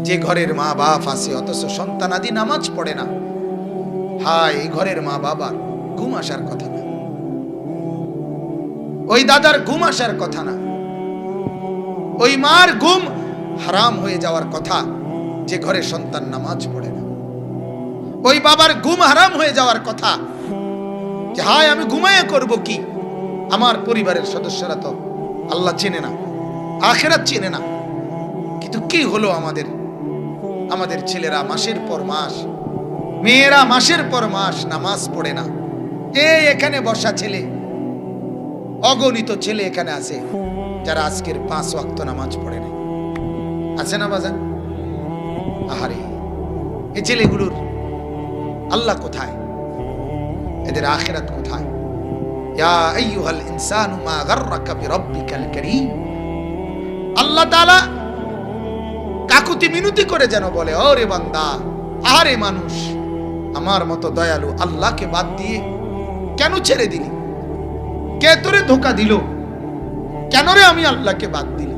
যে ঘরের মা বাপ আছে অথচ সন্তানাদি নামাজ পড়ে না, হায় এই ঘরের মা বাবার ঘুম আসার কথা না, ওই দাদার ঘুম আসার কথা না, ওই মার ঘুম হারাম হয়ে যাওয়ার কথা যে ঘরে সন্তান নামাজ পড়ে না। ওই বাবার ঘুম হারাম হয়ে যাওয়ার কথা যে হায় আমি ঘুমাইয়া করব কি, আমার পরিবারের সদস্যরা তো আল্লাহ চেনে না, আখিরাত চেনে না। কিন্তু কি হলো আমাদের ছেলেরা মাসের পর মাস, মেয়েরা মাসের পর মাস নামাজ পড়ে না। এখানে বসা ছেলে, অগণিত ছেলে এখানে আছে যারা আজকের 5 ওয়াক্ত নামাজ পড়ে না, আছে না বাজান? আহারে এই ছেলেগুলোর আল্লাহ কোথায়, এদের আখিরাত কোথায়? ইয়া আইয়ুহাল ইনসানু মা গাররাকা বিরাব্বিকাল কারীম। আল্লাহ তাআলা কাকুতি মিনতি করে যেন বলে, ওরে বান্দা, আরে মানুষ, আমার মতো দয়ালু আল্লাহকে বাদ দিয়ে কেন ছেড়ে দিলি? কে তোরে ধোঁকা দিল? কেন রে আমি আল্লাহকে বাদ দিলি?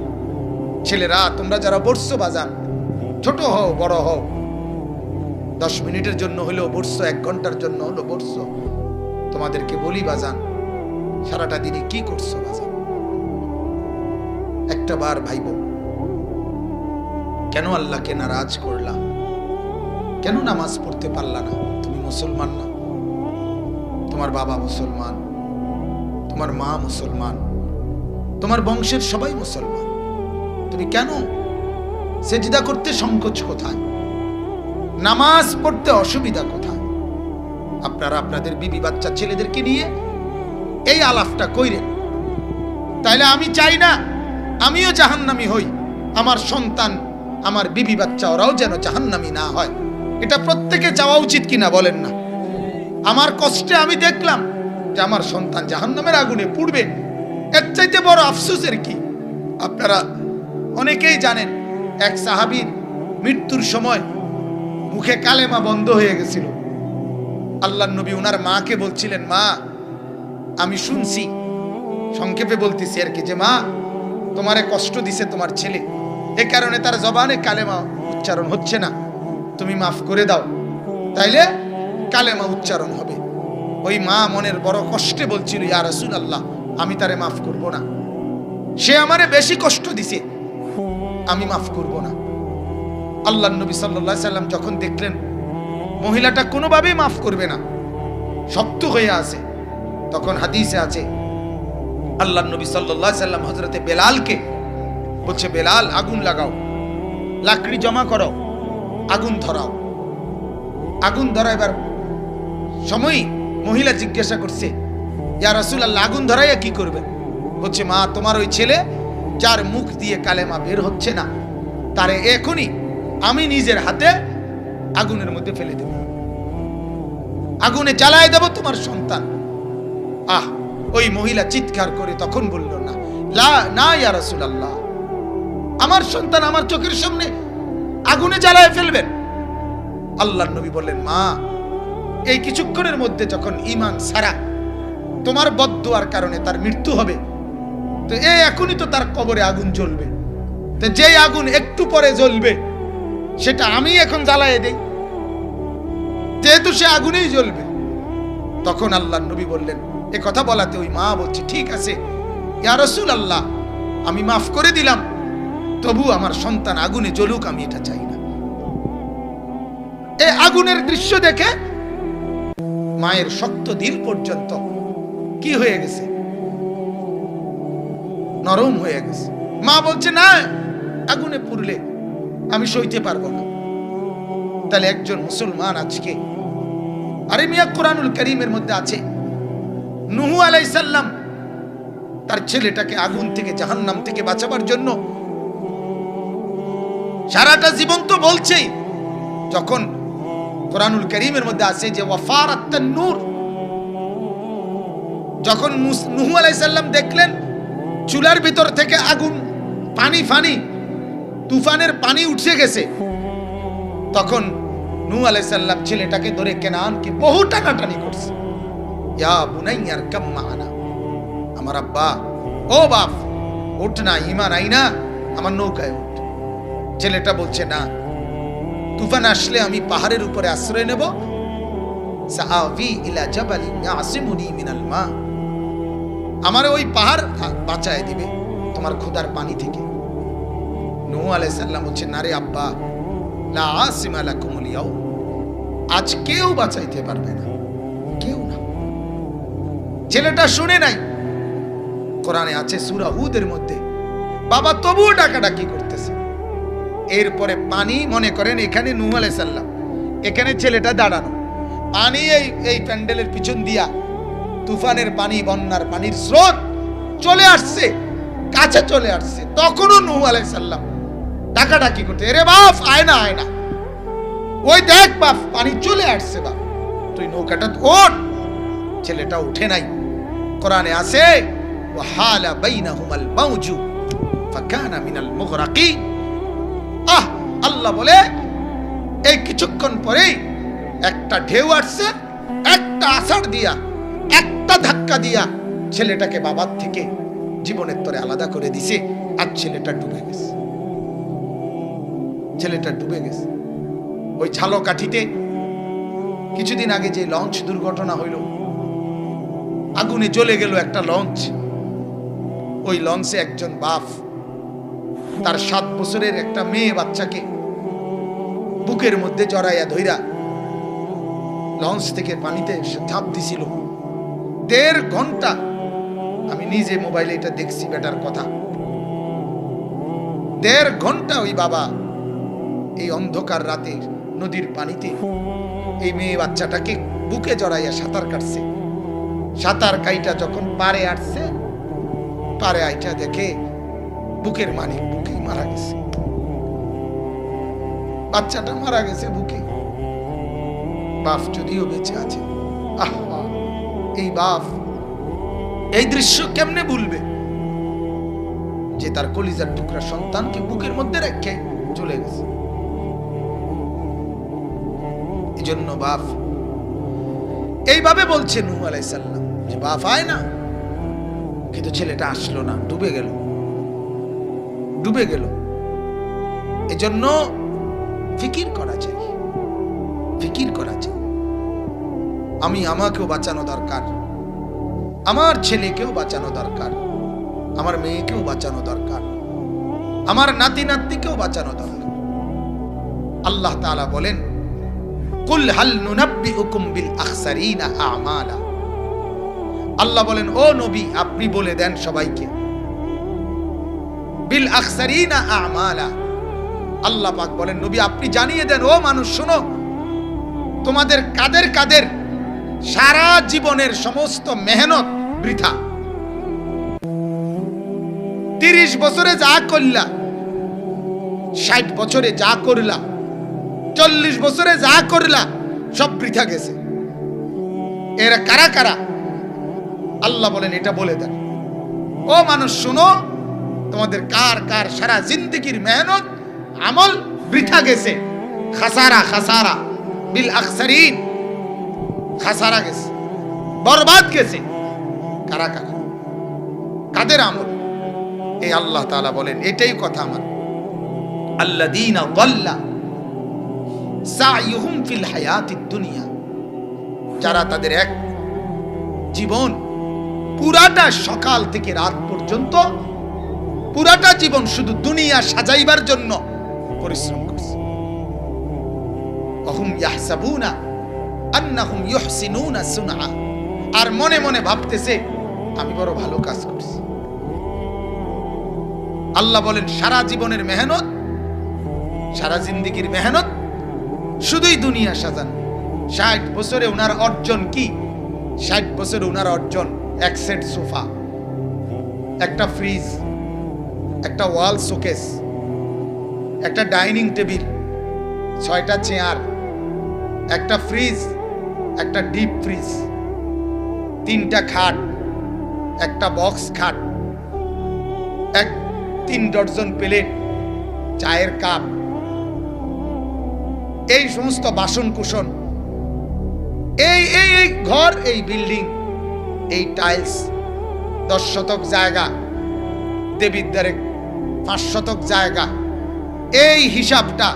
ছেলেরা তোমরা যারা বসছো বাজান, ছোট হও বড় হও, 10 মিনিটের জন্য হলেও বসছো, 1 ঘন্টার জন্য হলো বসছো, তোমাদেরকে বলি বাজান, সারাটা দিনে কি করছো বাজান? একটা বার ভাইব, কেন আল্লাহকে নারাজ করলা? কেন নামাজ পড়তে পারলা না? তুমি মুসলমান না, তোমার বাবা মুসলমান, তোমার মা মুসলমান, তোমার বংশের সবাই মুসলমান, তুমি কেন সেজদা করতে সংকোচ কোথায়? নামাজ পড়তে অসুবিধা কোথায়? আপনারা আপনাদের বিবি বাচ্চা ছেলেদেরকে নিয়ে এই আলাপটা কইরেন, তাইলে আমি চাই না আমিও জাহান্নামী হই, আমার সন্তান, আমার বিবি বাচ্চা ওরাও যেন জাহান্নামী না হয়। এটা প্রত্যেকে চাওয়া উচিত কিনা বলেন না? আমার কষ্টে আমি দেখলাম যে আমার সন্তান জাহান্নামের আগুনে পুড়বে, এর চাইতে বড় আফসোসের কি? আপনারা অনেকেই জানেন, এক সাহাবীর মৃত্যুর সময় মুখে কালেমা বন্ধ হয়ে গেছিল। আল্লাহর নবী ওনার মাকে বলছিলেন, মা আমি শুনছি, সংক্ষেপে বলতেছি আর কি, যে মা তোমারে কষ্ট দিছে তোমার ছেলে, এ কারণে তার জবানে কালেমা উচ্চারণ হচ্ছে না, তুমি মাফ করে দাও, তাইলে কালেমা উচ্চারণ হবে। ওই মা মনের বড় কষ্টে বলছিল, ইয়া রাসূলুল্লাহ আমি তারে মাফ করব না, সে আমারে বেশি কষ্ট দিছে, আমি মাফ করব না। আল্লাহর নবী সাল্লাল্লাহু আলাইহি সাল্লাম যখন দেখলেন মহিলাটা কোনোভাবেই মাফ করবে না, শক্ত হয়ে আছে, তখন হাদিসে আছে আল্লাহর নবী সাল্লাল্লাহু আলাইহি সাল্লাম হযরতে বেলালকে বলছে, বেলাল আগুন লাগাও, লাকড়ি জমা করো, আগুন ধরাও। আগুন ধরাইবার সময় মহিলা জিজ্ঞাসা করছে, ইয়া রাসূলুল্লাহ আগুন ধরাইয়া কি করবেন? বলছে, মা তোমার ওই ছেলে যার মুখ দিয়ে কালেমা বের হচ্ছে না, তারে এখনই আমি নিজের হাতে আগুনের মধ্যে ফেলে দেব, আগুনে জ্বালায় দেব তোমার সন্তান। ওই মহিলা চিৎকার করে তখন বলল, না ইয়া রাসূলুল্লাহ, আমার সন্তান আমার চোখের সামনে আগুনে জ্বালায় ফেলবেন। আল্লাহর নবী বললেন, মা এই কিছুক্ষণের মধ্যে যখন ঈমান ছাড়া তোমার বদদুয়ার কারণে তার মৃত্যু হবে, তো এখনই তো তার কবরে আগুন জ্বলবে, তো যেই আগুন একটু পরে জ্বলবে সেটা আমি এখন জ্বালায় দেই, যেহেতু সে আগুনেই জ্বলবে। তখন আল্লাহর নবী বললেন, এ কথা বলাতে ওই মা বলছে, ঠিক আছে ইয়া রাসূলুল্লাহ আমি মাফ করে দিলাম, তবু আমার সন্তান আগুনে জ্বলুক আমি এটা চাই না। এই আগুনের দৃশ্য দেখে মায়ের শক্ত দিল পর্যন্ত কি হয়ে গেছে? নরম হয়ে গেছে। মা বলছে, না আগুনে পুড়লে আমি সইতে পারবো না। তাহলে একজন মুসলমান আজকে, আরে মিয়া কোরআনুল কারীমের মধ্যে আছে নূহ আলাইহিস সালাম তার ছেলেটাকে আগুন থেকে জাহান্নাম থেকে বাঁচাবার জন্য সারাটা জীবন তো বলছেই, যখন কোরআনুল কারীমের মধ্যে আছে যে ওয়াফারাত তান্নুর, যখন নূহ আলাইহিস সালাম দেখলেন চুলার ভিতর থেকে আগুন, পানি তুফানের পানি উঠে গেছে, তখন নূহ আলাইহিস সালাম ছেলেটাকে ধরে কেনানকে বহু টানাটানি করছে, ইয়া বুনাইয়া আরকাম মা'ানা, আমার আব্বা, ও বাপ ওঠ না, ঈমান আইনা আমার নৌকায় ওঠ। ছেলেটা বলছে, না তুফান আসলে আমি পাহাড়ের উপরে আশ্রয় নেব, সাআবি ইলা জাবালিন ইয়াসিমুনি মিনাল মা, আমার ওই পাহাড় বাঁচায় দিবে তোমার ক্ষুধার পানি থেকে। নূহ আলাইহিস সালাম বলছেন, না রে আব্বা, লা আসিমা লাকুমুল ইয়াউম, আজ কেউ বাঁচাইতে পারবে না, কেউ না। ছেলেটা শুনে নাই। কোরআনে আছে সূরা হুদের মধ্যে, বাবা তবুও ডাকাডাকি করতেছে। এরপরে পানি, মনে করেন এখানে নূহ আলাইহিস সালাম, এখানে ছেলেটা দাঁড়ানো, পানি এই প্যান্ডেলের পিছন দিয়া তুফানের পানি, বন্যার পানির স্রোত চলে আসছে, কাছে চলে আসছে। তখনও নূহ আলাইহিস সালাম ডাকাডাকি করতে, এরে বাপ আয় না, আয় না, ওই দেখ বাপ পানি চলে আসছে, বাপ তুই নৌকাটা ওঠ। ছেলেটা উঠে নাই। কোরআনে আছে ওয়াহালা বাইনাহুমাল মাউজু ফাকানা মিনাল মুগরাকিন। আল্লাহ বলে এই কিছুক্ষণ পরেই একটা ঢেউ আসছে, একটা আছাড় দিয়া, একটা ধাক্কা দিয়া ছেলেটাকে বাবার থেকে জীবনের তরে আলাদা করে দিছে। আর ছেলেটা ডুবে গেছে, ছেলেটা ডুবে গেছে। ওই ঝালকাঠিতে কিছুদিন আগে যে লঞ্চ দুর্ঘটনা হইল, আগুনে জ্বলে গেল একটা লঞ্চ। ওই লঞ্চে একজন বাপ তার 7 বছরের একটা মেয়ে বাচ্চাকে বুকের মধ্যে জড়াইয়া ধইরা লঞ্চ থেকে পানিতে ঝাঁপ দিছিল। 1.5 ঘন্টা, আমি নিজে মোবাইলে এটা দেখছি, বেটার কথা। 1.5 ঘন্টা ওই বাবা এই অন্ধকার রাতে নদীর পানিতে এই মেয়ে বাচ্চাটাকে বুকে জড়াইয়া সাঁতার কাটছে। সাঁতার কাইটা যখন পারে আসছে, পারে আইটা দেখে বুকের মানিক বুকেই মারা গেছে, বাচ্চাটা মারা গেছে বুকে। বাপ যদিও বেঁচে আছে। আহা, এই বাপ এই দৃশ্য কেমনে ভুলবে, যে তার কলিজার টুকরা সন্তানকে বুকের মধ্যে রেখে চলে গেছে। এই জন্য বাপ এইভাবে বলছে নূহ আলাইহিস সালাম যে বাপ আয় না, কিন্তু ছেলেটা আসলো না, ডুবে গেল, ডুবে গেল। এজন্য ফিকির করা চাই, ফিকির করা চাই। আমাকেও বাঁচানো দরকার, আমার ছেলেকেও বাঁচানো দরকার, আমার মেয়েকেও বাঁচানো দরকার, আমার নাতি নাতনিকেও বাঁচানো দরকার। আল্লাহ তাআলা বলেন, কুল হাল নুনাব্বিউকুম বিল আখসারিনা আমালা। আল্লাহ বলেন, ও নবী আপনি বলে দেন সবাইকে, বিল আখসারিনা আমালা। আল্লাহ পাক বলেন, নবী আপনি জানিয়ে দেন, ও মানুষ শোনো, তোমাদের কাদের কাদের সারা জীবনের সমস্ত মেহনত বৃথা। 30 বছরে যা করলা, 60 বছরে যা করলা, 40 বছরে যা করলা, সব বৃথা গেছে। এরা কারা কারা? আল্লাহ বলেন এটা বলে দেন, ও মানুষ শোনো, তোমাদের কার কার সারা জিন্দেগির মেহনত আমল বৃথা গেছে। খাসারা, খাসারা বিল আখসারিন, খাসারা গেছে, বরবাদ গেছে। কারা কারা, কাদের আমল? এই আল্লাহ তাআলা বলেন এটাই কথা আমার, আল্লাযীনা যাল্লা সাইয়ুহুম ফিল হায়াতিদ দুনিয়া, যারা তাদের এক জীবন পুরাটা সকাল থেকে রাত পর্যন্ত পুরাটা জীবন শুধু দুনিয়া সাজাইবার জন্য পরিশ্রম করছে। ওহুম ইয়াহসাবুনা আন্নাহুম ইউহসিনুনা সুনআ, আর মনে মনে ভাবতেছে আমি বড় ভালো কাজ করছি। আল্লাহ বলেন সারা জীবনের মেহনত, সারা জিন্দেগির মেহনত শুধুই দুনিয়া সাজানো। 60 বছরে ওনার অর্জন কি? 60 বছরে ওনার অর্জন এক সেট সোফা, একটা ফ্রিজ, একটা ওয়াল শোকেস, একটা ডাইনিং টেবিল, 6টা চেয়ার, একটা ফ্রিজ, একটা ডিপ ফ্রিজ, 3টা খাট, একটা বক্স খাট, 3 ডজন প্লেট, চায়ের কাপ, এই সমস্ত বাসন কুসন, এই এই এই ঘর, এই বিল্ডিং, এই টাইলস, 10 শতক জায়গা, দেবীর দ্বারে 5 শতক জায়গা, এই হিসাবটা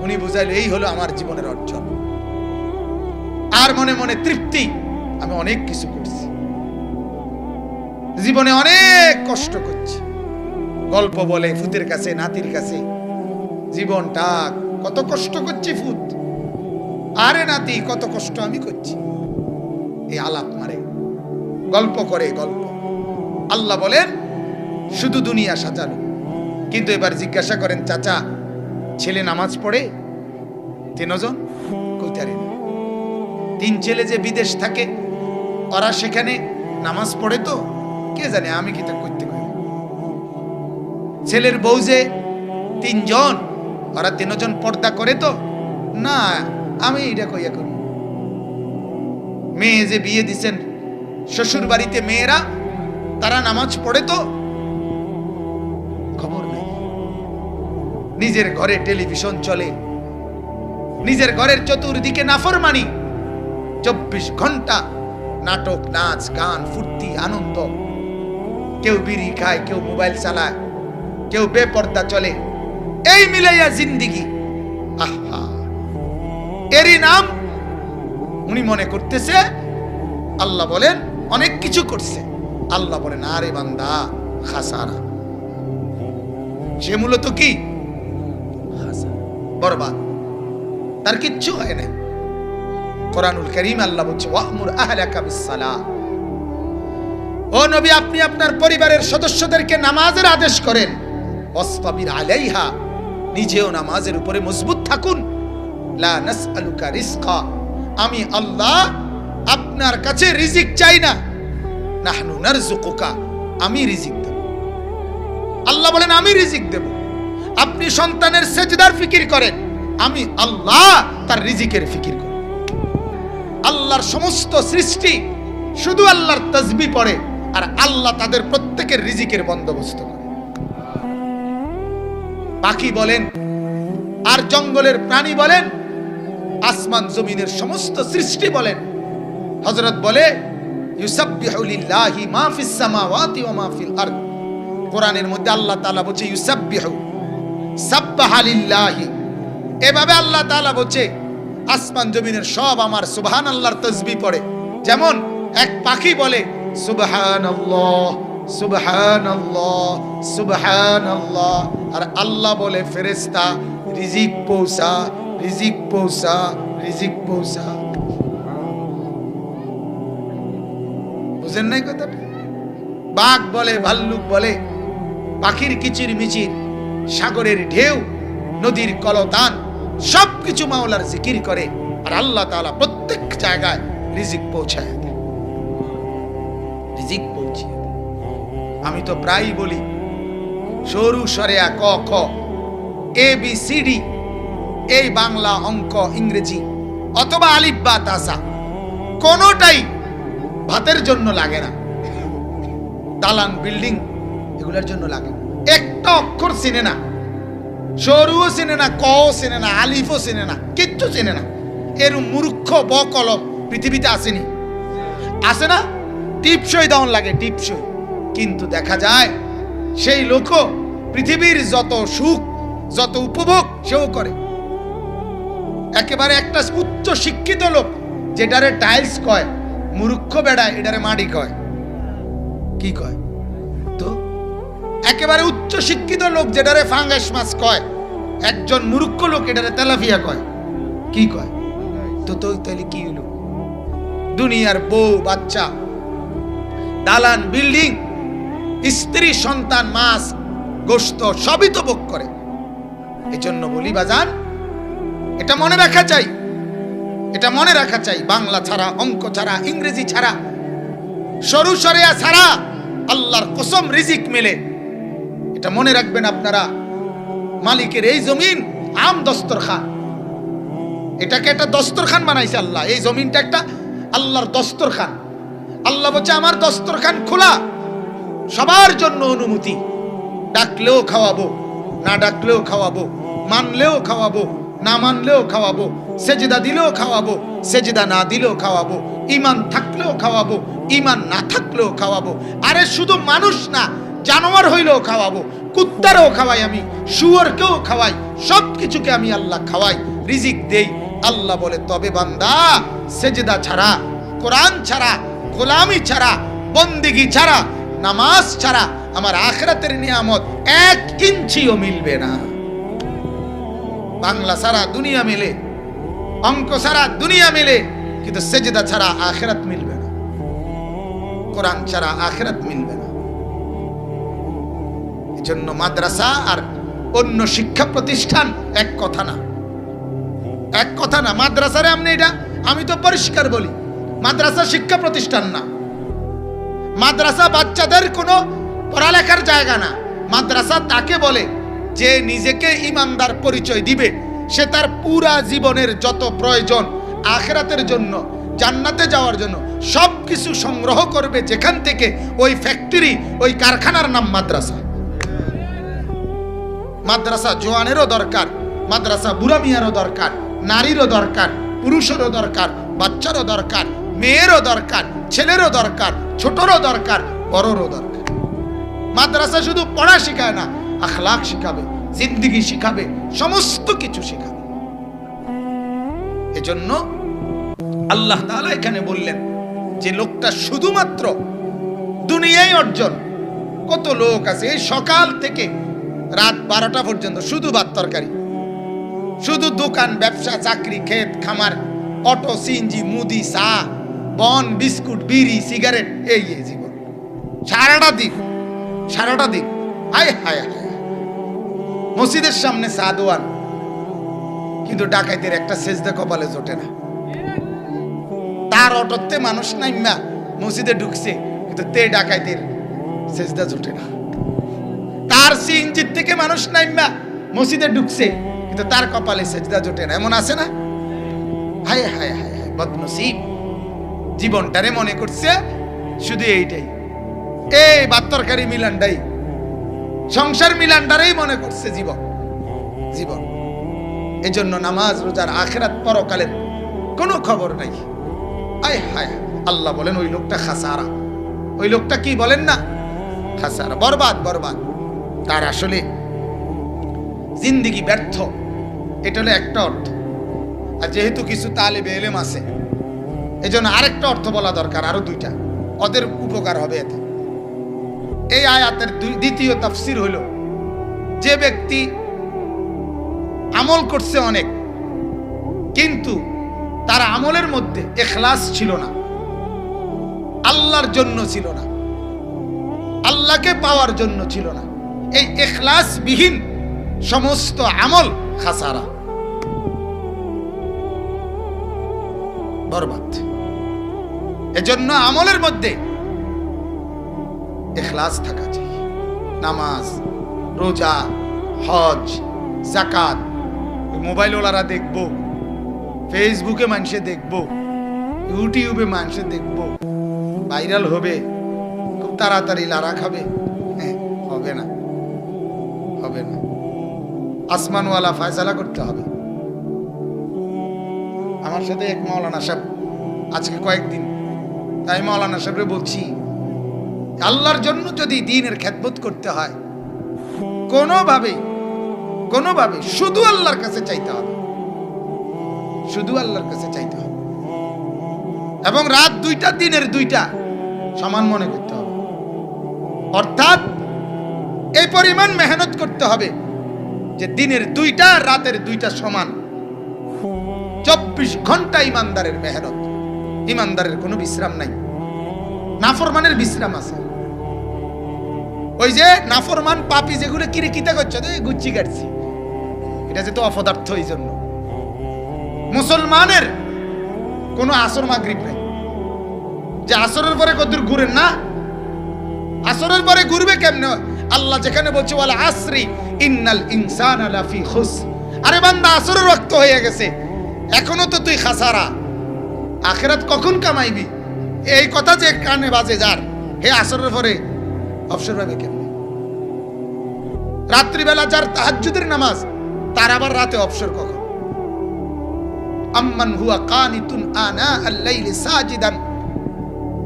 উনি বুঝাইলো এই হলো আমার জীবনের অর্জন। আর মনে মনে তৃপ্তি, আমি অনেক কিছু করছি, জীবনে অনেক কষ্ট করছি। গল্প বলে ফুতের কাছে, নাতির কাছে, জীবনটা কত কষ্ট করছি ফুত, আরে নাতি কত কষ্ট আমি করছি। এই আলাপ মারে, গল্প করে, গল্প। আল্লাহ বলেন শুধু দুনিয়া সাজানো। কিন্তু এবার জিজ্ঞাসা করেন, চাচা ছেলে নামাজ পড়ে? 3 জন কইতারি না। 3 ছেলে যে বিদেশ থাকে, ওরা সেখানে নামাজ পড়ে তো কে জানে, আমি কি তা করতে কই। ছেলের বউ যে 3 জন, ওরা 3 জন পর্দা করে তো না, আমি এটা কইয়া করব। মেয়ে যে বিয়ে দিছেন শ্বশুর বাড়িতে, মেয়েরা তারা নামাজ পড়ে তো খবর নেই। নিজের ঘরে টেলিভিশন চলে, নিজের ঘরের চতুর্দিকে নাফরমানি, 24 ঘন্টা নাটক, নাচ, গান, ফুর্তি, আনন্দ। কেউ বিড়ি খায়, কেউ মোবাইল চালায়, কেউ বেপর্দা চলে। এই মিলাইয়া জিন্দিগি। আহা, এরই নাম উনি মনে করতেছে আল্লাহ বলেন অনেক কিছু করছে। আল্লাহ বলেন আরে বান্দা খাসারা, সে মূলত কি বরবাদ, তার কিচ্ছু হয় না। কোরআনুল কারীম আল্লাহ বলছে ওয়া'মুর আহলাকা বিস-সালাহ, ও নবী আপনি আপনার পরিবারের সদস্যদেরকে নামাজের আদেশ করেন। ওয়াসতাবির আলাইহা, নিজেও নামাজের উপরে মজবুত থাকুন। লা নাসআলুকা রিজকা, আমি আল্লাহ আপনার কাছে রিজিক চাই না। নাহনু নারযুকুকা, আমি রিজিক দেব। আল্লাহ বলেন আমি রিজিক দেব। আপনি সন্তানের সেজদার ফিকির করেন, আমি আল্লাহ তার রিজিকের ফিকির করি। আল্লাহর সমস্ত সৃষ্টি শুধু আল্লাহর তাসবিহ পড়ে, আর আল্লাহ তাদের প্রত্যেকের রিজিকের বন্দোবস্ত করে। পাখি বলেন আর জঙ্গলের প্রাণী বলেন, আসমান জমিনের সমস্ত সৃষ্টি বলেন, হযরত বলে ইউসাব্বিহু লিল্লাহি মা ফিস সামাওয়াতি ওয়া মা ফিল আরদ। কোরআনের মধ্যে আল্লাহ তাআলা বলছে ইউসাব্বিহু, সাব্বাহা লিল্লাহি। এভাবে আল্লাহ তাআলা বলছে আসমান জমিনের সব আমার সুবহানাল্লাহর তাসবিহ পড়ে। যেমন এক পাখি বলে সুবহানাল্লাহ সুবহানাল্লাহ সুবহানাল্লাহ, আর আল্লাহ বলে ফেরেশতা রিজিক পৌঁছা, রিজিক পৌঁছা, রিজিক পৌঁছা। বুঝেন নাই কথাটা? বাঘ বলে, ভাল্লুক বলে, পাখির কিচির মিচির, সাগরের ঢেউ, নদীর কলতান, সবকিছু মাওলার জিকির করে, আর আল্লাহ তাআলা প্রত্যেক জায়গায় রিজিক পৌঁছায় দেয়, রিজিক পৌঁছিয়ে দেয়। আমি তো প্রায়ই বলি সরু সরেয়া ক খ এ বি সি ডি, এই বাংলা, অঙ্ক, ইংরেজি অথবা আলিফ বা তাসা, কোনোটাই ভাতের জন্য লাগে না। দালান, বিল্ডিং এগুলোর জন্য লাগে না। একটা অক্ষর চিনে না, সরুও চিনে না, কও চিনে না, আলিফও চিনে না, কিচ্ছু চিনে না। এর মূর্খ ব কলম পৃথিবীতে আসেনি, আসে না? টিপসই দাউন লাগে, টিপসই। কিন্তু দেখা যায় সেই লোক পৃথিবীর যত সুখ, যত উপভোগ সেও করে। একেবারে একটা উচ্চ শিক্ষিত লোক যেটারে টাইলস কয়, মূর্খ বেড়ায় এটারে মাটি কয়। কি কয়? তো একেবারে উচ্চ শিক্ষিত লোক যেটারে ফাঙ্গাস মাছ কয়, একজন মূর্খ লোক এটারে তেলাপিয়া কয়। কি কয়? তো তাহলে কি হলো? দুনিয়ার বউ বাচ্চা, দালান, বিল্ডিং, স্ত্রী, সন্তান, মাছ, গোশত সবই তো ভোগ করে। এজন্য বলি বাজান, এটা মনে রাখা চাই, এটা মনে রাখা চাই। বাংলা ছাড়া, অঙ্ক ছাড়া, ইংরেজি ছাড়া, সরু সরেয়া ছাড়া আল্লাহর কসম রিজিক মেলে। এটা মনে রাখবেন আপনারা। মালিকের এই জমিন আম দস্তরখান, এটাকে একটা দস্তরখান বানাইছে আল্লাহ। এই জমিনটা একটা আল্লাহর দস্তরখান। আল্লাহ বলছে আমার দস্তরখান খোলা, সবার জন্য অনুমতি। ডাকলেও খাওয়াবো, না ডাকলেও খাওয়াবো, মানলেও খাওয়াবো, না মানলেও খাওয়াবো, সেজদা দিলেও খাওয়াবো, সেজদা না দিলেও খাওয়াবো, ঈমান থাকলেও খাওয়াবো, ঈমান না থাকলেও খাওয়াবো। আরে শুধু মানুষ না, জানোয়ার হইলেও খাওয়াবো, কুত্তারও খাওয়াই আমি, শুয়োরকেও খাওয়াই, সব কিছুকে আমি আল্লাহ খাওয়াই, রিজিক দেই। আল্লাহ বলে তবে বান্দা সেজদা ছাড়া, কোরআন ছাড়া, গোলামি ছাড়া, বন্দেগী ছাড়া, নামাজ ছাড়া আমার আখিরাতের নিয়ামত 1 ইঞ্চিও মিলবে না। বাংলা সারা দুনিয়া মিলে, অঙ্ক সারা দুনিয়া মিলে, কিন্তু সেজদা ছাড়া আখিরাত মিলবে না, কোরআন ছাড়া আখিরাত মিলবে না। এজন্য মাদ্রাসা আর অন্য শিক্ষা প্রতিষ্ঠান এক কথা না, এক কথা না। মাদ্রাসারে আমি তো পরিষ্কার বলি, মাদ্রাসা শিক্ষা প্রতিষ্ঠান না। মাদ্রাসা বাচ্চাদের কোনো পড়ালেখার জায়গা না। মাদ্রাসা তাকে বলে যে নিজেকে ইমানদার পরিচয় দিবে, সে তার পুরা জীবনের যত প্রয়োজন আখিরাতের জন্য, জান্নাতে যাওয়ার জন্য সব কিছু সংগ্রহ করবে যেখান থেকে, ওই ফ্যাক্টরি, ওই কারখানার নাম মাদ্রাসা। মাদ্রাসা জোয়ানেরও দরকার, মাদ্রাসা বুড়া মিয়ারও দরকার, নারীরও দরকার, পুরুষেরও দরকার, বাচ্চারও দরকার, মেয়েরও দরকার, ছেলেরও দরকার, ছোটরও দরকার, বড়রও দরকার। মাদ্রাসা শুধু পড়া শেখায় না, আখলাক শিখাবে, জিন্দেগি শিখাবে, সমস্ত কিছু শিখাবে। এজন্য আল্লাহ তাআলা এখানে বললেন যে লোকটা শুধুমাত্র দুনিয়ায় অর্জন। কত লোক আছে এই সকাল থেকে রাত 12টা পর্যন্ত শুধু ভাত তরকারি, শুধু দোকান, ব্যবসা, চাকরি, ক্ষেত খামার, অটো, সিএনজি, মুদি, চা, বন, বিস্কুট, বিড়ি, সিগারেট, এই জীবন সারাটা দিন। হায় হায় হায়, মসজিদের সামনে চা দোয়ান, কিন্তু ডাকাইতের একটা সেজদা কপালে জোটে না। তার অটোতে মানুষ নাইমা মসজিদে ঢুকছে, কিন্তু তে ডাকাইতের সেজদা জোটে না। তার সিএনজির থেকে মানুষ নাইমা মসজিদে ঢুকছে, কিন্তু তার কপালে সেজদা জোটে না। এমন আছে না? হায় হায় হায় হায়, বদনসিব। জীবনটারে মনে করছে শুধু এইটাই, এই ভাত তরকারি মিলানটাই, সংসার মিলানটারেই মনে করছে জীবন। এজন্য নামাজ, রোজার, আখিরাত, পরকালের কোনো খবর নাই। আয় হায়, আল্লাহ বলেন ওই লোকটা খাসারা। ওই লোকটা কি বলেন না? খাসারা, বরবাদ। তার আসলে জিন্দেগি ব্যর্থ, এটা হলো একটা অর্থ। আর যেহেতু কিছু তালেবে ইলম আছে, এজন্য আরেকটা অর্থ বলা দরকার, আরো 2টা, ওদের উপকার হবে এতে। এই আয়াতের দ্বিতীয় তাফসীর হলো, যে ব্যক্তি আমল করছে অনেক, কিন্তু তার আমলের মধ্যে ইখলাস ছিল না, আল্লাহর জন্য ছিল না, আল্লাহকে পাওয়ার জন্য ছিল না, এই ইখলাস বিহীন সমস্ত আমল খাসারা, বরবাদ। এজন্য আমলের মধ্যে ইখলাস থাকা চাই। নামাজ, রোজা, হজ, যাকাত, মোবাইল ওলারা দেখবো, ফেসবুকে মানুষে দেখবো, ইউটিউবে মানুষে দেখবো, ভাইরাল হবে, খুব তাড়াতাড়ি লারা খাবে, হবে না। আসমানওয়ালা ফয়সালা করতে হবে। আমার সাথে এক মাওলানা সাহেব আজকে কয়েকদিন, তাই মাওলানা সাহেবরে বলছি, আল্লাহর জন্য যদি দ্বীনের খেদমত করতে হয়, কোনোভাবে শুধু আল্লাহর কাছে চাইতে হবে, এবং রাত 2টা, দিনের 2টা সমান মনে করতে হবে। অর্থাৎ এই পরিমাণ মেহনত করতে হবে যে দিনের 2টা, রাতের 2টা সমান। 24 ঘন্টা ইমানদারের মেহনত, ইমানদারের কোনো বিশ্রাম নাই। নাফরমানের বিশ্রাম আছে। ওই যে নাফরমান পাপী যেগুলো কিতা করছে, গুচ্ছি কাটছি, এটা যেহেতু অপদার্থ, এই জন্য মুসলমানের কোনো আসর মাগরিব নাই, যে আসরের পরে কদ্দুর ঘুরেন না, আসরের পরে ঘুরবে কেমনে? আল্লাহ যেখানে বলছে ওয়াল আসরি ইন্নাল ইনসানা লাফি খুসর, আরে বান্দা আসরের ওয়াক্ত হয়ে গেছে, এখনো তো তুই খাসারা, আখিরাত কখন কামাইবি? এই কথা যে কানে বাজে যার, হে আসরের পরে অবসর পাবে কেমনে? রাত্রিবেলা যার তাহাজ্জুদের নামাজ, তার আবার রাতে অবসর কখন? আম্মান হুয়া কানিতুন আনা আল-লাইলি সাজিদান,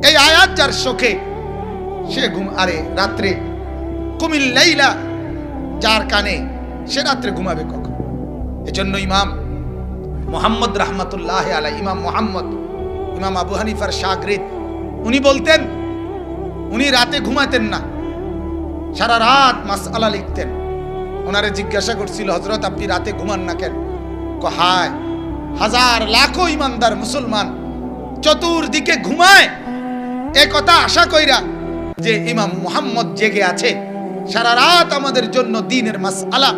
এই আয়াত যার শোকে, সে ঘুম, আরে রাত্রে কুমিল লাইলা যার কানে, সে রাত্রে ঘুমাবে কখন? এজন্য ইমাম মুহাম্মদ রাহমাতুল্লাহ আলাইহি, ইমাম আবু হানিফার শাগরিদ, উনি বলতেন, উনি রাতে ঘুমাতেন না, সারা রাত মাসআলা লিখতেন। ওনারে জিজ্ঞাসা করছিল, হযরত আপনি রাতে ঘুমান না কেন? হায়, হাজার লাখো ইমানদার মুসলমান চতুর্দিকে ঘুমায়, এ কথা আশা কইরা যে ইমাম মুহাম্মদ জেগে আছে, সারা রাত আমাদের জন্য দ্বীনের মাসআলা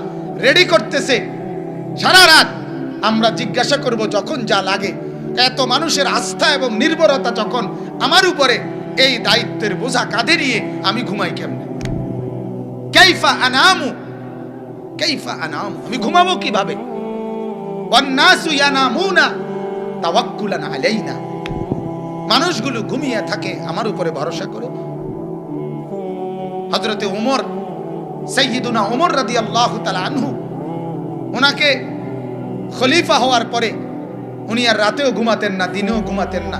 রেডি করতেছে। সারা রাত আমরা জিজ্ঞাসা করব যখন যা লাগে। এত মানুষের আস্থা এবং নির্ভরতা যখন আমার উপরে, এই দায়িত্বের বোঝা কাঁধে নিয়ে আমি ঘুমাই কেমনে? কাইফা আনামু, আমি ঘুমাবো কিভাবে? ওয়ান্নাসু ইয়ানামুনা তাওয়াক্কুলান আলাইনা, মানুষগুলো ঘুমিয়ে থাকে আমার উপরে ভরসা করে। হযরতে ওমর, সাইয়্যিদুনা ওমর রাদিয়াল্লাহু তাআলা আনহু, ওনাকে খলিফা হওয়ার পরে উনি আর রাতেও ঘুমাতেন না, দিনেও ঘুমাতেন না।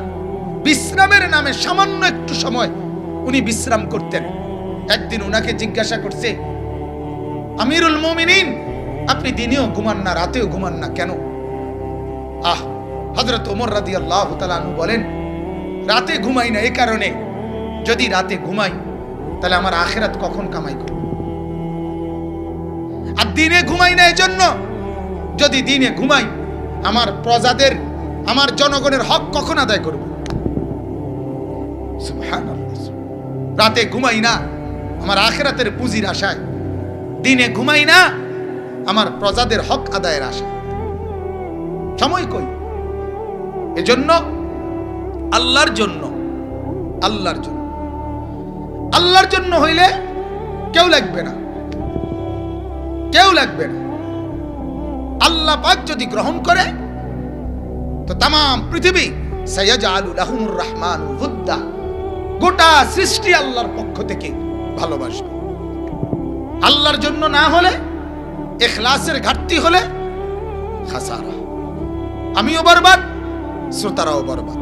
বিশ্রামের নামে সামান্য একটু সময় উনি বিশ্রাম করতেন। একদিন ওনাকে জিজ্ঞাসা করছে, আমিরুল মুমিনিন, আপনি দিনেও ঘুমান না, রাতেও ঘুমান না কেন? হযরত ওমর রাদিয়াল্লাহু তাআলা আনহু বলেন, রাতে ঘুমাই না এই কারণে, যদি রাতে ঘুমাই তাহলে আমার আখিরাত কখন কামাই করব? আর দিনে ঘুমাই না এজন্য, যদি দিনে ঘুমাই আমার প্রজাদের, আমার জনগণের হক কখন আদায় করব? সুবহানাল্লাহ। রাতে ঘুমাই না আমার আখিরাতের পুঁজির আশায়, দিনে ঘুমাই না আমার প্রজাদের হক আদায়ের আশায়। সময় কই? এজন্য আল্লাহর জন্য, আল্লাহর জন্য, আল্লাহর জন্য হইলে কেউ লাগবে না, কেউ লাগবে না। আল্লাহ পাক যদি গ্রহণ করে তো তাম পৃথিবী, সায়াজআলু লাহুমুর রাহমানু উদ্দা, গোটা সৃষ্টি আল্লাহর পক্ষ থেকে ভালোবাসবে। আল্লাহর জন্য না হলে, ইখলাসের ঘাটতি হলে খাসারা, আমিও বরবাদ, শ্রোতারাও বরবাদ।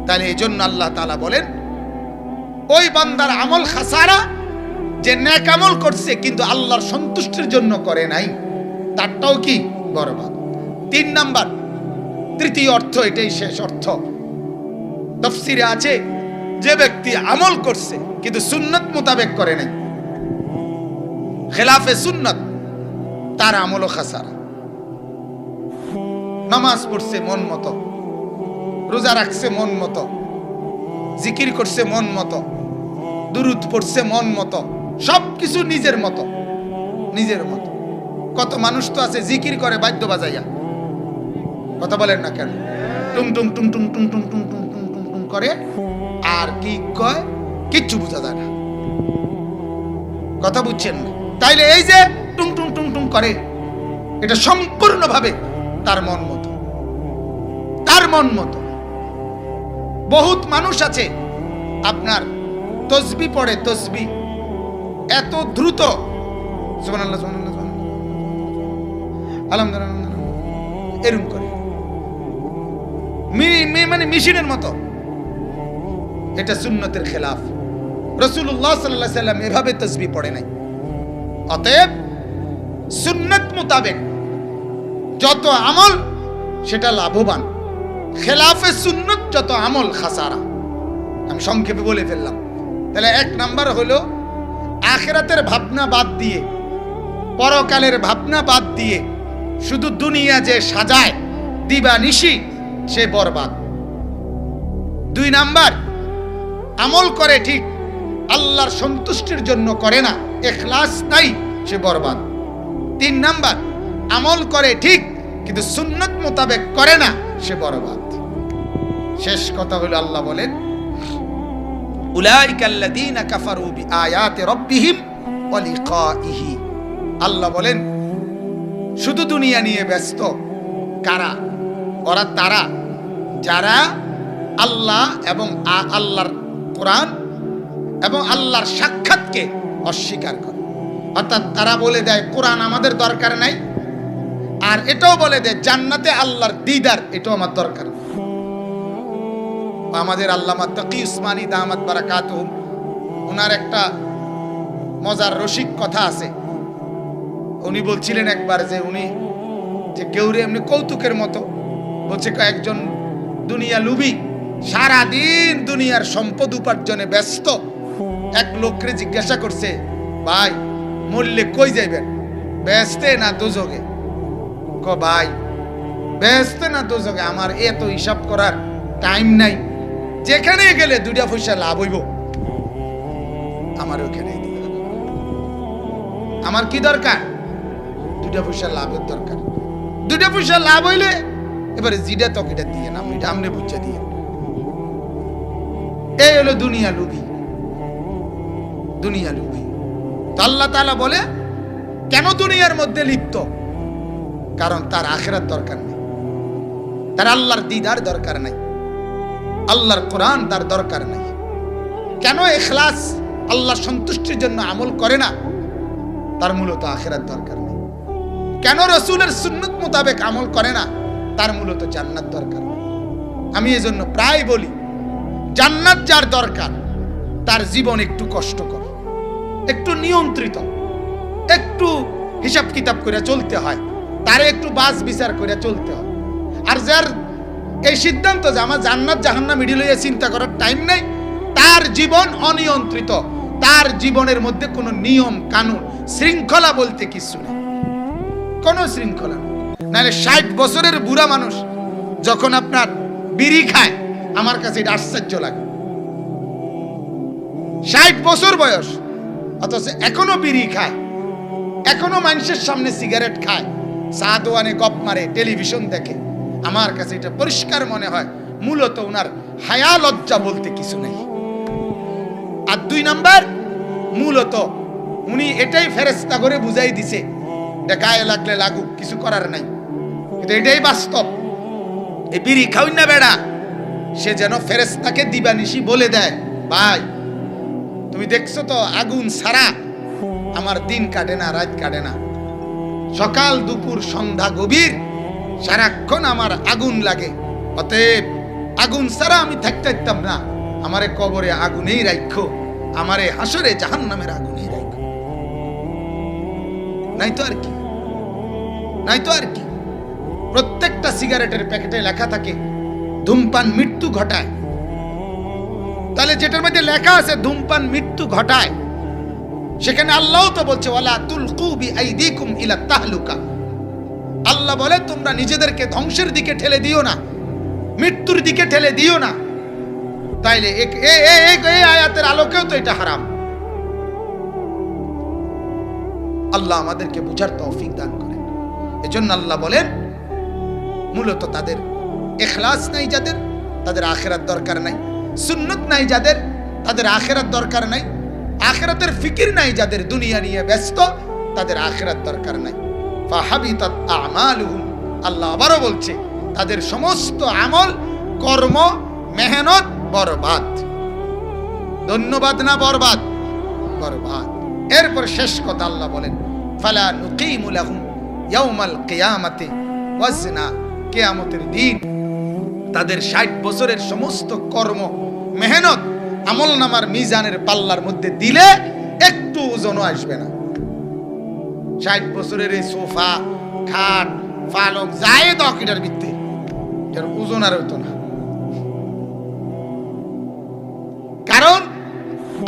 তাহলে এই জন্য আল্লাহ তাআলা বলেন, ওই বান্দার আমল খাসারা যে নেক আমল করছে কিন্তু আল্লাহর সন্তুষ্টির জন্য করে নাই, তারটাও কি বরবাদ। 3 নাম্বার, তৃতীয় অর্থ, এটাই শেষ অর্থ। তাফসীরে আছে, যে ব্যক্তি আমল করছে কিন্তু সুন্নাত মোতাবেক করে নাই, খেলাফে সুন্নাত, তার আমলও খাসারা। নামাজ পড়ছে মন মতো, রোজা রাখছে মন মতো, জিকির করছে মন মতো, দুরূদ পড়ছে মন মতো, সবকিছু নিজের মতো, নিজের মতো। কত মানুষ তো আছে জিকির করে বাদ্য বাজাইয়া, কথা বলেন না কেন? টুং টুং টুং টুং টুং টুং টুং টুং টুং টুং টুং করে, আর কি কয় কিচ্ছু বোঝা যায় না, কথা বুঝছেন না? তাইলে এই যে টুং টুং টুং টুং করে, এটা সম্পূর্ণভাবে তার মন মতো, তার মন মতো। বহুত মানুষ আছে আপনার তসবি পড়ে, তসবি এত দ্রুত, সুবহানাল্লাহ সুবহানাল্লাহ আলহামদুলিল্লাহ এরকম করে, মানে মেশিনের মতো। এটা সুন্নতের খেলাফ। রাসূলুল্লাহ সাল্লাল্লাহু আলাইহি সাল্লাম এভাবে তসবি পড়ে নাই। অতএব সুন্নত মোতাবেক যত আমল সেটা লাভবান, খেলাফে সুন্নত যত আমল খাসারা। আমি সংক্ষেপে বলে ফেললাম। তাহলে 1 নাম্বার হলো আখিরাতের ভাবনা বাদ দিয়ে, পরকালের ভাবনা বাদ দিয়ে শুধু দুনিয়া যে সাজায় দিবানিশি, সে বরবাদ। 2 নাম্বার, আমল করে ঠিক, আল্লাহর সন্তুষ্টির জন্য করে না, ইখলাস নাই, সে বরবাদ। 3 নাম্বার, আমল করে ঠিক কিন্তু সুন্নত মোতাবেক করে না, সে বরবাদ। শেষ কথা হলো আল্লাহ বলেন, উলাইকাল্লাযীনা কাফারু বিআয়াতি রাব্বিহিম ওয়া লিকাইহি। আল্লাহ বলেন, শুধু দুনিয়া নিয়ে ব্যস্ত কারা? ওরা তারা যারা আল্লাহ এবং আল্লাহর কোরআন এবং আল্লাহর সাক্ষাৎকে অস্বীকার করে। অর্থাৎ তারা বলে দেয় কোরআন আমাদের দরকার নাই, আর এটাও বলে দেয় জান্নাতে আল্লাহর দিদার, এটাও আমার দরকার। আমাদের আল্লামা তাকি উসমানী দামাত বারাকাতুহু, ওনার একটা মজার রসিক কথা আছে। উনি বলছিলেন একবার যে উনি যে কেউরে এমনি কৌতুকের মতো বলছে কয়েকজন দুনিয়া লুবি সারাদিন দুনিয়ার সম্পদ উপার্জনে ব্যস্ত এক লোককে জিজ্ঞাসা করছে, ভাই মরলে কই যাইবেন, বেহেশতে না দোজখে? ভাই বেহেশতে না দোজখে আমার এত হিসাব করার টাইম নাই, যেখানে গেলে 2টা পয়সা লাভ হইব আমার ওখানে। আমার কি দরকার? 2টা পয়সা লাভের দরকার। 2টা পয়সা লাভ হইলে এবারে জিডা তকিটা দিয়ে নাম এটা আমনে বুঝা দিয়ে। এই হলো দুনিয়া লুভি, দুনিয়া লুভি। তো আল্লাহ তাআলা বলে কেন দুনিয়ার মধ্যে লিপ্ত? কারণ তার আখিরাত দরকার নেই, তার আল্লাহর দিদার দরকার নাই, আল্লাহর কোরআন তার দরকার নাই। কেন ইখলাস আল্লাহর সন্তুষ্টির জন্য আমল করে না? তার মূলত আখিরাত দরকার নেই। কেন রাসূলের সুন্নাত মোতাবেক আমল করে না? তার মূলত জান্নাত দরকার নেই। আমি এজন্য প্রায় বলি, জান্নাত যার দরকার তার জীবন একটু কষ্টকর, একটু নিয়ন্ত্রিত, একটু হিসাব কিতাব করে চলতে হয়, তারে একটু বাস বিচার করে চলতে হয়। আর যার এই সিদ্ধান্ত যে আমার জান্নাত জাহান্নাম মিডিল হয়ে চিন্তা করার টাইম নেই, তার জীবন অনিয়ন্ত্রিত, তার জীবনের মধ্যে কোনো নিয়ম কানুন শৃঙ্খলা বলতে কিছু নেই, কোনো শৃঙ্খলা নেই। নাহলে 60 বছরের বুড়া মানুষ যখন আপনার বিড়ি খায়, আমার কাছে এটা আশ্চর্য লাগে। 60 বছর বয়স অথচ এখনো বিড়ি খায়, এখনো মানুষের সামনে সিগারেট খায়, চা দোয়ানে গপ মারে, টেলিভিশন দেখে। আমার কাছে এটা পরিষ্কার মনে হয় মূলত ওনার হায়া লজ্জা বলতে কিছু নেই। আর 2 নাম্বার, মূলত উনি এটাই ফেরেশতা করে বুঝাই দিছে, এটা গায়ে লাগলে লাগুক, কিছু করার নাই। কিন্তু এটাই বাস্তব। এই বিড়ি খাওই না বেড়া, সে যেন ফেরেশতাকে দিবানিশি বলে দেয়, ভাই তুমি দেখছো তো আগুন ছাড়া আমার দিন কাটে না, রাত কাটে না, সকাল দুপুর সন্ধ্যা গভীর সারাক্ষণ আমার আগুন লাগে, অতএব আগুন ছাড়া আমি থাকতে পারতাম না, আমারে কবরে আগুনেই রাখো, আমারে হাসরে জাহান্নামের আগুনেই রাখো। নাই তো আর কি, নাই তো আর কি। প্রত্যেকটা সিগারেটের প্যাকেটে লেখা থাকে ধূমপান মৃত্যু ঘটায়। তাহলে যেটার মধ্যে লেখা আছে ধূমপান মৃত্যু ঘটায়, সেখানে আল্লাহ তো বলছে ওয়ালা তুলকু বিআইদিকুম ইলা তাহলুকা। আল্লাহ বলে তোমরা নিজেদেরকে ধ্বংসের দিকে ঠেলে দিও না, মৃত্যুর দিকে ঠেলে দিও না। তাইলে এই আয়াতের আলোকেও তো এটা হারাম। আল্লাহ আমাদেরকে বুঝার তৌফিক দান করেন। এজন্য আল্লাহ বলেন মূলত তাদের ইখলাস নাই, যাদের তাদের আখিরাত দরকার নাই, সুন্নাত নাই যাদের তাদের আখিরাত দরকার নাই, আখিরাতের ফিকির নাই যাদের, দুনিয়া নিয়ে ব্যস্ত তাদের আখিরাত দরকার নাই। ফাহাবিতাত আমালুহুম, আল্লাহ আবারও বলছে তাদের সমস্ত আমল কর্ম মেহনত বরবাদ। ধন্যবাদ না বরবাদ? বরবাদ। এরপর শেষ কথা আল্লাহ বলেন ফালা নুকিমু লাহুম ইয়াউমাল কিয়ামাতি ওয়াজনা। কিয়ামতের দিন তাদের 60 বছরের সমস্ত কর্ম মেহনত আমল নামার মিজানের পাল্লার মধ্যে দিলে একটু ওজনও আসবে না। 60 বছরের এই সোফা খাট পালক যায় দকিটার ভিত্তি, এর ওজন আর হইতো না। কারণ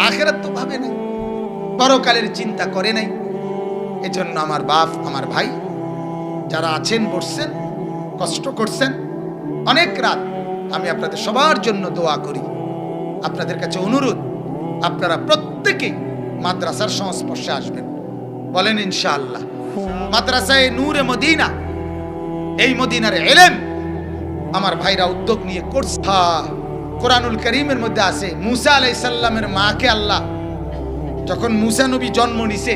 আখিরাত তো ভাবে নাই, পরকালের চিন্তা করে নাই। এজন্য আমার বাপ আমার ভাই যারা আছেন, বসছেন, কষ্ট করছেন অনেক রাত, আমি আপনাদের সবার জন্য দোয়া করি। আপনাদের কাছে অনুরোধ, আপনারা প্রত্যেকেই মাদ্রাসার সংস্পর্শে আসবেন, বলেন ইনশাআল্লাহ। মাদ্রাসায়ে নূরে মদিনা, এই মদিনার ইলম আমার ভাইরা উদ্যোগ নিয়ে করছে। কোরআনুল কারীমের মধ্যে আছে মুসা আলাইহিস সালামের মাকে আল্লাহ যখন মুসা নবী জন্ম নিছে,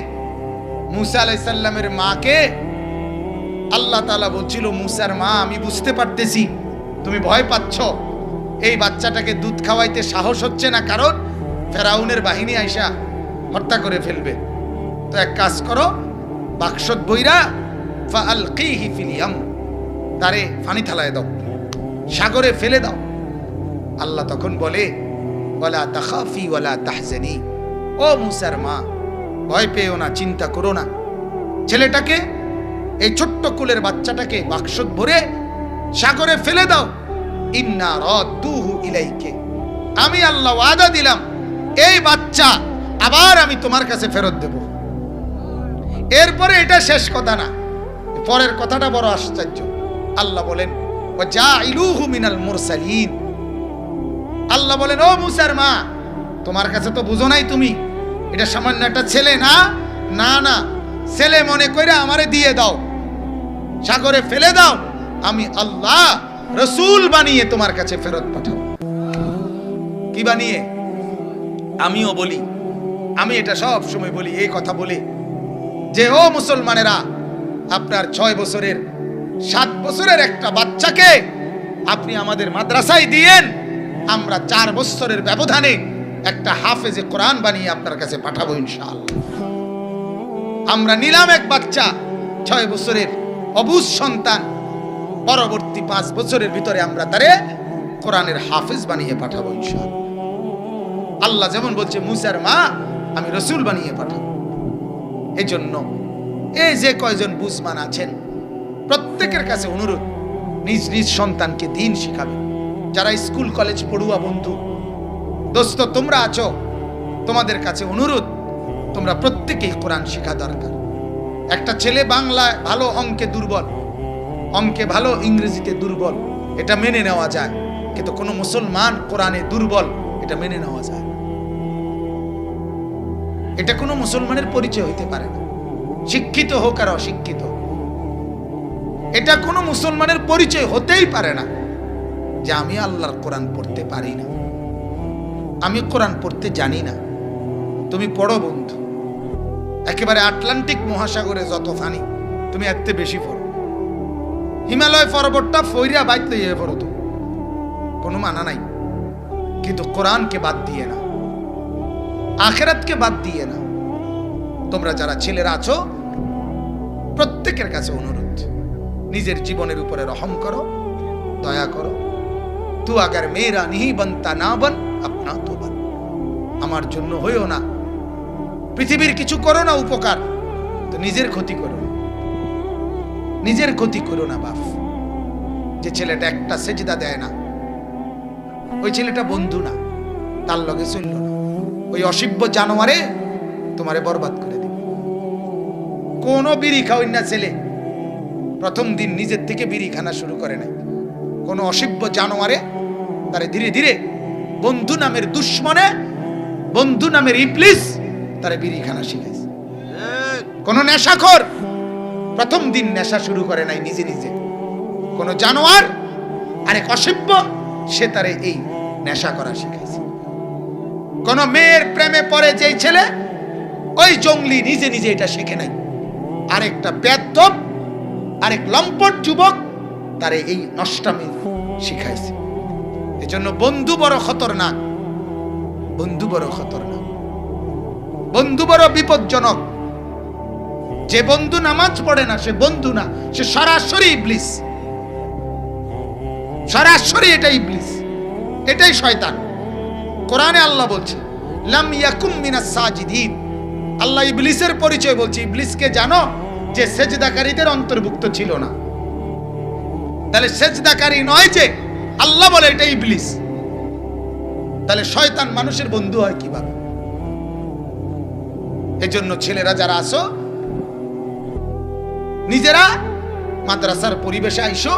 মুসা আলাইহিস সালামের মাকে আল্লাহ তাআলা বলছিল, মুসার মা আমি বুঝতে পারতেছি তুমি ভয় পাচ্ছ, এই বাচ্চাটাকে দুধ খাওয়াইতে সাহস হচ্ছে না, কারণ ফেরাউনের বাহিনী আইসা হত্যা করে ফেলবে। তো এক কাজ করো, বাক্সত বইরা ফাআলকিহি ফিল ইয়াম, তারে পানি থালায় দাও, সাগরে ফেলে দাও। আল্লাহ তখন বলে ওয়ালা তাখাফি ওয়ালা তাহজানি, ও মুসার মা ভয় পেও না, চিন্তা করো না, ছেলেটাকে, এই ছোট্ট কুলের বাচ্চাটাকে বাক্স ভরে সাগরে ফেলে দাও। ইন্না রাদ্দুহু ইলাইকে, আমি আল্লাহ ওয়াদা দিলাম এই বাচ্চা আবার আমি তোমার কাছে ফেরত দেব। এরপরে এটা শেষ কথা না, পরের কথাটা বড় আশ্চর্য। আল্লাহ বলেন ওয়াজাইলুহু মিনাল মুরসালিন, আল্লাহ বলেন ও মুসার মা, তোমার কাছে তো বুঝো নাই, তুমি এটা সামান্য একটা ছেলে না, না না, ছেলে মনে করে আমারে দিয়ে দাও, সাগরে ফেলে দাও, আমি আল্লাহ রসুল বানিয়ে তোমার কাছে ফেরত পাঠাবো। কি বানিয়ে? আমিও বলি, আমি এটা সব সময় বলি, এই কথা বলি যে ও মুসলমানেরা, আপনার 6 বছরের 7 বছরের একটা বাচ্চাকে আপনি আমাদের মাদ্রাসায় দিয়েন, আমরা 4 বছরের ব্যবধানে একটা হাফেজে কোরআন বানিয়ে আপনার কাছে পাঠাবো ইনশাআল্লাহ। আমরা নিলাম এক বাচ্চা 6 বছরের অবুঝ সন্তান, পরবর্তী 5 বছরের ভিতরে আমরা তারে কোরআনের হাফেজ বানিয়ে পাঠাবো ইনশাআল্লাহ। আল্লাহ যেমন বলছে মুসার মা আমি রসুল বানিয়ে পাঠাবো। এই জন্য এই যে কয়জন বুঝমান আছেন প্রত্যেকের কাছে অনুরোধ, নিজ নিজ সন্তানকে দিন শিখাবেন। যারা স্কুল কলেজ পড়ুয়া বন্ধু দোস্ত তোমরা আছো, তোমাদের কাছে অনুরোধ, তোমরা প্রত্যেকেই কোরআন শেখা দরকার। একটা ছেলে বাংলায় ভালো, অঙ্কে দুর্বল, অঙ্কে ভালো, ইংরেজিতে দুর্বল, এটা মেনে নেওয়া যায়, কিন্তু কোনো মুসলমান কোরআনে দুর্বল এটা মেনে নেওয়া যায় না। এটা কোনো মুসলমানের পরিচয় হইতে পারে না, শিক্ষিত হোক আর অশিক্ষিত, এটা কোনো মুসলমানের পরিচয় হতেই পারে না যে আমি আল্লাহর কোরআন পড়তে পারি না, আমি কোরআন পড়তে জানি না। তুমি পড়ো বন্ধু, একেবারে আটলান্টিক মহাসাগরে যত ফানি তুমি এতে বেশি পড়ো, হিমালয় পর্বতটা ফইরা বাইতে ইয়ে পড়ো, তো কোনো মানা নাই, কিন্তু কোরআনকে বাদ দিয়ে না, আখিরাতকে বাদ দিয়ে না। তোমরা যারা ছেলেরা আছো প্রত্যেকের কাছে অনুরোধ, নিজের জীবনের উপরে রহম করো, দয়া করো। তু আগার মেরা নিহি বনতা না বন আপনা তো বন, আমার জন্য হইও না, পৃথিবীর কিছু করো না উপকার, তো নিজের ক্ষতি করো না, নিজের ক্ষতি করো না। বাপ, যে ছেলেটা একটা সেজদা দেয় না, ওই ছেলেটা বন্ধু না, তার লগে চলল না, ওই অসভ্য জানোয়ারে তোমারে বরবাদ করে দিবে। কোন বিড়ি খাওয়াই না ছেলে প্রথম দিন নিজের থেকে বিড়ি খানা শুরু করে নাই, কোন অসভ্য জানোয়ারে তারে ধীরে ধীরে বন্ধু নামের দুশ্মনে, বন্ধু নামের ইবলিস তারে বিড়ি খানা শিখাইছে। কোন নেশাখোর প্রথম দিন নেশা শুরু করে নাই নিজে নিজে, কোন জানোয়ার আরেক অসভ্য সে তারে এই নেশা করা শিখাইছে। কোন মেয়ের প্রেমে পড়ে যেই ছেলে, ওই জঙ্গলি নিজে নিজে এটা শিখে নাই, আরেকটা বেয়াদব আরেক লম্পট যুবক তারে এই নষ্টামি শিখাইছে। এজন্য বন্ধু বড় খতরনাক, বন্ধু বড় খতরনাক, বন্ধু বড় বিপজ্জনক। যে বন্ধু নামাজ পড়ে না সে বন্ধু না, সে সরাসরি ইবলিস, সরাসরি এটা ইবলিস, এটাই শয়তান। কোরআনে আল্লাহ বলছে লাম ইয়াকুম মিনাস সাজিদিন, আল্লাহ ইবলিসের পরিচয় বলছে। ইবলিসকে জানো যে সেজদাকারীদের অন্তর্ভুক্ত ছিল না, তাহলে সেজদাকারী নয় যে, আল্লাহ বলে এটা ইবলিস। তাহলে শয়তান মানুষের বন্ধু হয় কিভাবে? এজন্য ছেলেরা যারা আসো নিজেরা মাদ্রাসার পরিবেশে আইসো,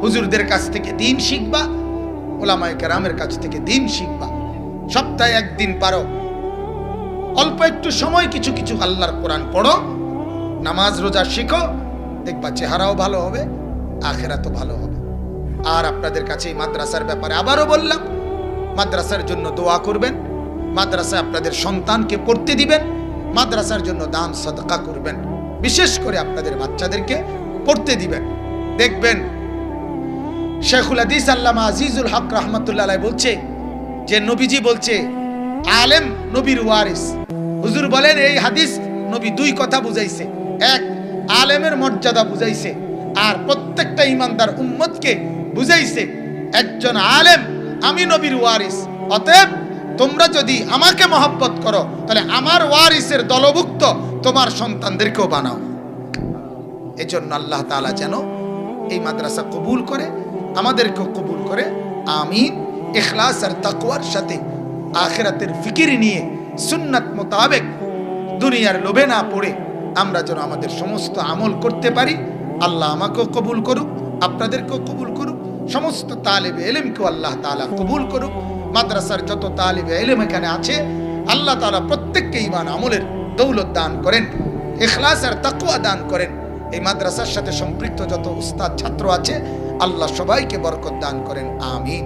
হুজুরদের কাছ থেকে দিন শিখবা, ওলামায়ে কেরামের কাছ থেকে দিন শিখবা। সপ্তাহে একদিন পারো, অল্প একটু সময় কিছু কিছু আল্লাহর কোরআন পড়ো, নামাজ রোজা শিখো, দেখবা চেহারাও ভালো হবে, আখিরাতও ভালো হবে। আর আপনাদের কাছে এই মাদ্রাসার ব্যাপারে আবারও বললাম, মাদ্রাসার জন্য দোয়া করবেন, মাদ্রাসায় আপনাদের সন্তানকে পড়তে দিবেন, মাদ্রাসার জন্য দান সদকা করবেন, বিশেষ করে আপনাদের বাচ্চাদেরকে পড়তে দিবেন। দেখবেন শেখুল হাদিস আল্লামা আজিজুল হক রহমতুল্লাহ আলাইহি বলছে যে নবীজি বলছে আলেম নবীর ওয়ারিস। হুজুর বলেন এই হাদিস নবী 2 কথা বুঝাইছে, এক আলেমের মর্যাদা বুঝাইছে, আর প্রত্যেকটা ইমানদার উম্মতকে বুঝাইছে একজন আলেম আমি নবীর ওয়ারিস, অতএব তোমরা যদি আমাকে মহব্বত করো তাহলে আমার ওয়ারিসের দলভুক্ত তোমার সন্তানদেরকেও বানাও। এজন্য আল্লাহ তাআলা যেন এই মাদ্রাসা কবুল করে, আমাদেরকেও কবুল করে, আমিন। ইখলাস আর তাকওয়ার সাথে আখিরাতের ফিকির নিয়ে সুন্নাত মোতাবেক দুনিয়ার লোভে না পড়ে আমরা যেন আমাদের সমস্ত আমল করতে পারি। আল্লাহ আমাকেও কবুল করুক, আপনাদেরকেও কবুল করুক, সমস্ত তালেবে ইলমকেও আল্লাহ তাআলা কবুল করুক। মাদ্রাসার যত তালেবে ইলম এখানে আছে আল্লাহ তাআলা প্রত্যেককে ঈমান আমলের দৌলত দান করেন, ইখলাস আর তাকওয়া দান করেন। এই মাদ্রাসার সাথে সম্পৃক্ত যত উস্তাদ ছাত্র আছে আল্লাহ সবাইকে বরকত দান করেন, আমিন।